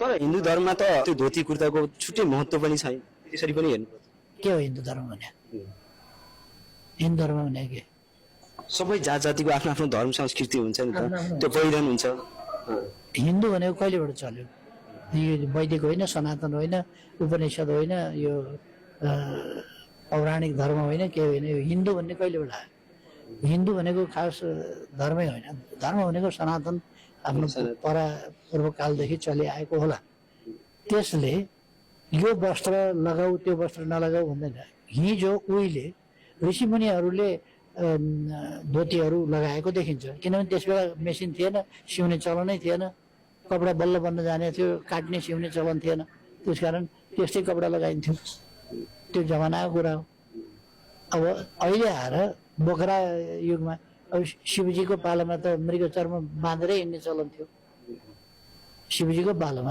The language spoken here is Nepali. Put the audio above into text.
तर हिन्दू धर्ममा त त्यो धोती कुर्ताको छुट्टै महत्त्व पनि छैन, त्यसरी पनि हेर्नु के हो हिन्दू धर्म भने? हिन्दू धर्म भने के? सबै जात जातिको आफ्नो आफ्नो धर्म संस्कृति हुन्छ नि त, त्यो पहिरन हुन्छ। हिन्दू भनेको कहिलेबाट चल्यो? यो वैदिक होइन, सनातन होइन, उपनिषद होइन, यो पौराणिक धर्म होइन, के होइन। यो हिन्दू भन्ने कहिलेबाट आयो? हिन्दू भनेको खास धर्मै होइन, धर्म भनेको सनातन आफ्नो पूर्वकालदेखि चलिआएको होला। त्यसले यो वस्त्र लगाऊ त्यो वस्त्र नलगाऊ भन्दैन। हिजो उहिले ऋषिमुनिहरूले धोतीहरू लगाएको देखिन्छ, किनभने त्यसबेला मेसिन थिएन, सिउने चलनै थिएन, कपडा बल्ल बन्न जाने थियो, काट्ने सिउने चलन थिएन, त्यसकारण त्यस्तै कपडा लगाइन्थ्यो। त्यो जमानाको कुरा हो। अब अहिले आएर बोक्रा युगमा अब शिवजीको पालामा त मृग चर्म बाँधेरै हिँड्ने चलन थियो। शिवजीको पालामा